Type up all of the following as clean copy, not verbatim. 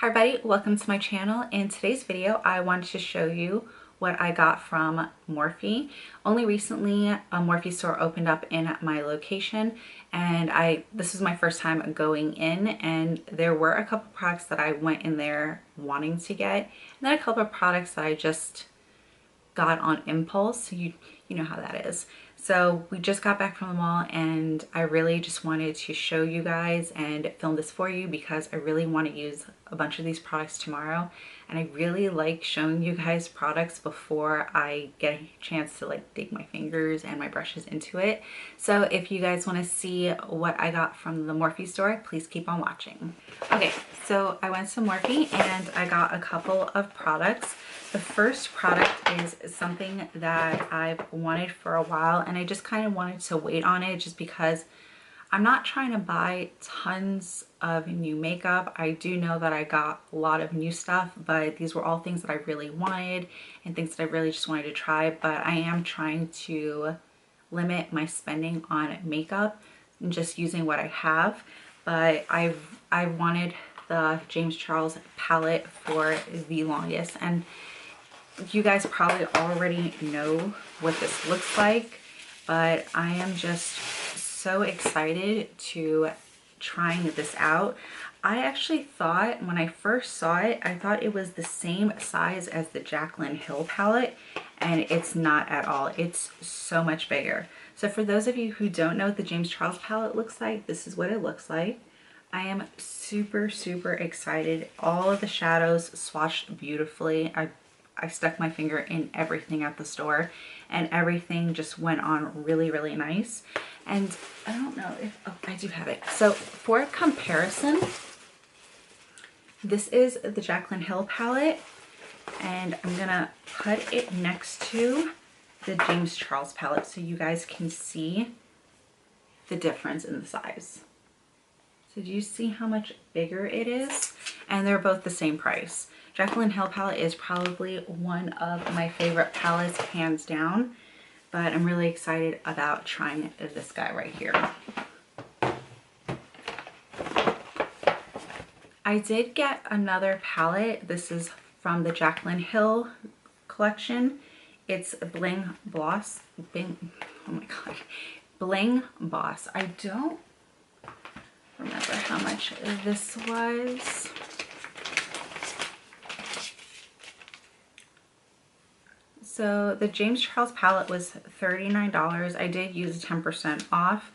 Hi everybody, welcome to my channel. In today's video I wanted to show you what I got from Morphe. Only recently a Morphe store opened up in my location and this was my first time going in, and there were a couple products that I went in there wanting to get, and then a couple of products that I just got on impulse. You know how that is. So we just got back from the mall and I really just wanted to show you guys and film this for you because I really want to use a bunch of these products tomorrow, and I really like showing you guys products before I get a chance to like dig my fingers and my brushes into it. So if you guys want to see what I got from the Morphe store, please keep on watching. Okay, so I went to Morphe and I got a couple of products. The first product is something that I've wanted for a while, and I just kind of wanted to wait on it just because I'm not trying to buy tons of new makeup. I do know that I got a lot of new stuff, but these were all things that I really wanted and things that I really just wanted to try. But I am trying to limit my spending on makeup and just using what I have. But I wanted the James Charles palette for the longest, and you guys probably already know what this looks like, but I am just so excited to trying this out. I actually thought when I first saw it, I thought it was the same size as the Jaclyn Hill palette, and it's not at all. It's so much bigger. So for those of you who don't know what the James Charles palette looks like, this is what it looks like. I am super excited. All of the shadows swatched beautifully. I stuck my finger in everything at the store and everything just went on really nice. And I don't know if, oh, I do have it. So for comparison, this is the Jaclyn Hill palette, and I'm gonna put it next to the James Charles palette so you guys can see the difference in the size. So do you see how much bigger it is? And they're both the same price. Jaclyn Hill palette is probably one of my favorite palettes, hands down, but I'm really excited about trying this guy right here. I did get another palette. This is from the Jaclyn Hill collection. It's Bling Boss. Bling, oh my god. Bling Boss. I don't remember how much this was. So the James Charles palette was $39. I did use 10% off,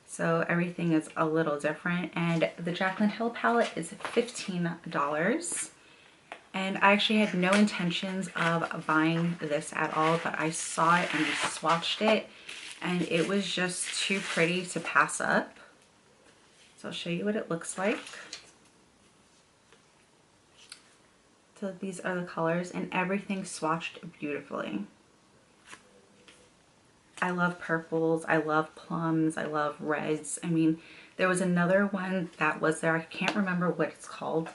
so everything is a little different. And the Jaclyn Hill palette is $15. And I actually had no intentions of buying this at all, but I saw it and I swatched it, and it was just too pretty to pass up. So I'll show you what it looks like. So these are the colors, and everything swatched beautifully. I love purples, I love plums, I love reds. I mean, there was another one that was there. I can't remember what it's called,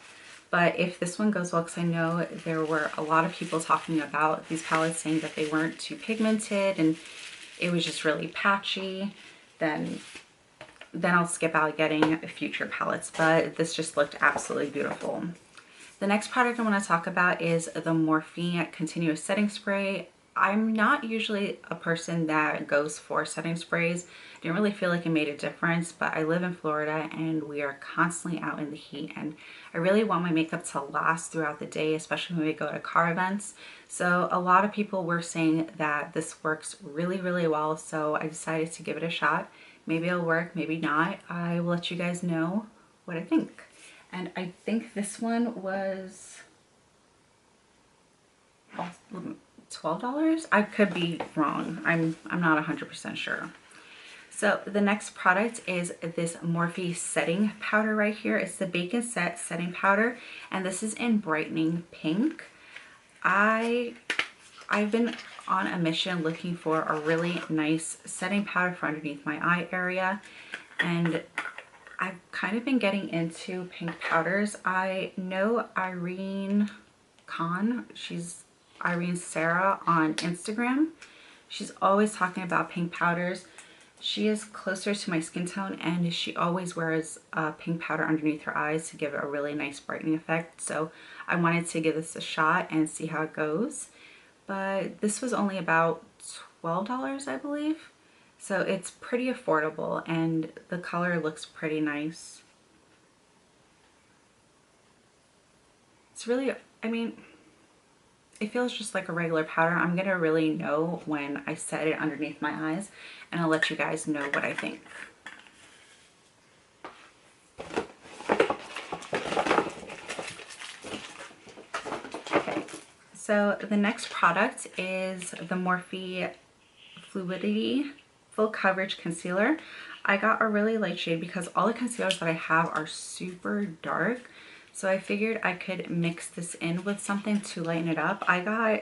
but if this one goes well, because I know there were a lot of people talking about these palettes saying that they weren't too pigmented and it was just really patchy, then I'll skip out getting future palettes, but this just looked absolutely beautiful. The next product I want to talk about is the Morphe Continuous Setting Spray. I'm not usually a person that goes for setting sprays. Didn't really feel like it made a difference, but I live in Florida and we are constantly out in the heat, and I really want my makeup to last throughout the day, especially when we go to car events. So a lot of people were saying that this works really well, so I decided to give it a shot. Maybe it'll work, maybe not. I will let you guys know what I think. And I think this one was $12. I could be wrong. I'm not 100% sure. So the next product is this Morphe setting powder right here. It's the Bake and Set setting powder, and this is in Brightening Pink. I've been on a mission looking for a really nice setting powder for underneath my eye area, and I've kind of been getting into pink powders. I know Irene Khan, she's Irene Sarah on Instagram. She's always talking about pink powders. She is closer to my skin tone, and she always wears pink powder underneath her eyes to give it a really nice brightening effect. So I wanted to give this a shot and see how it goes. But this was only about $12, I believe. So it's pretty affordable, and the color looks pretty nice. It's really, I mean, it feels just like a regular powder. I'm gonna really know when I set it underneath my eyes, and I'll let you guys know what I think. Okay, so the next product is the Morphe Fluidity Full Coverage Concealer. I got a really light shade because all the concealers that I have are super dark. So I figured I could mix this in with something to lighten it up. I got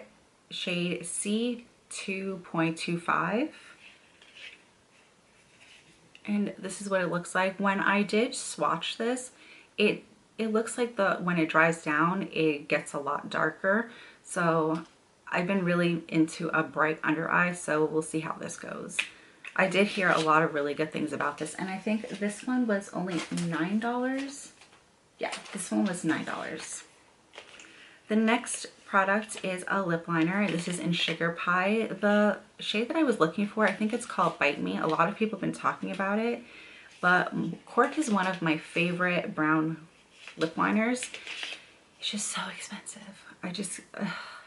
shade C2.25. And this is what it looks like. When I did swatch this, it looks like when it dries down, it gets a lot darker. So I've been really into a bright under eye, so we'll see how this goes. I did hear a lot of really good things about this, and I think this one was only $9. Yeah, this one was $9. The next product is a lip liner. This is in Sugar Pie. The shade that I was looking for, I think it's called Bite Me. A lot of people have been talking about it, but Cork is one of my favorite brown lip liners. It's just so expensive.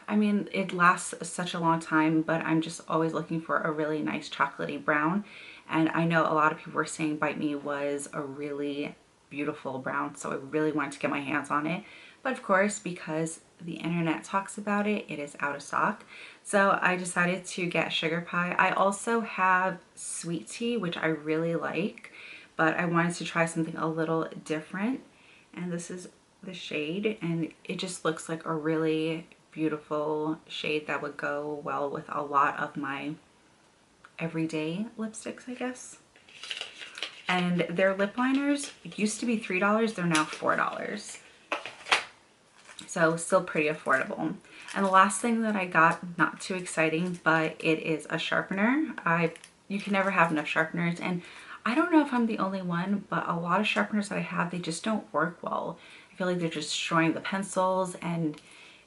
I mean, it lasts such a long time, but I'm just always looking for a really nice chocolatey brown. And I know a lot of people were saying Bite Me was a really beautiful brown, so I really wanted to get my hands on it. But of course, because the internet talks about it, it is out of stock. So I decided to get Sugar Pie. I also have Sweet Tea, which I really like, but I wanted to try something a little different. And this is the shade, and it just looks like a really beautiful shade that would go well with a lot of my everyday lipsticks, I guess. And their lip liners used to be $3, they're now $4. So still pretty affordable. And the last thing that I got, not too exciting, but it is a sharpener. You can never have enough sharpeners, and I don't know if I'm the only one, but a lot of sharpeners that I have, they just don't work well. I feel like they're just destroying the pencils, and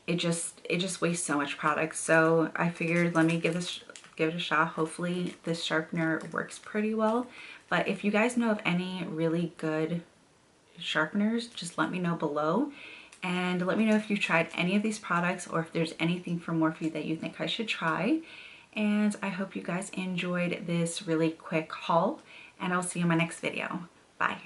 it just wastes so much product. So I figured, let me give it a shot. Hopefully this sharpener works pretty well. But if you guys know of any really good sharpeners, just let me know below. And let me know if you've tried any of these products, or if there's anything from Morphe that you think I should try. And I hope you guys enjoyed this really quick haul, and I'll see you in my next video. Bye.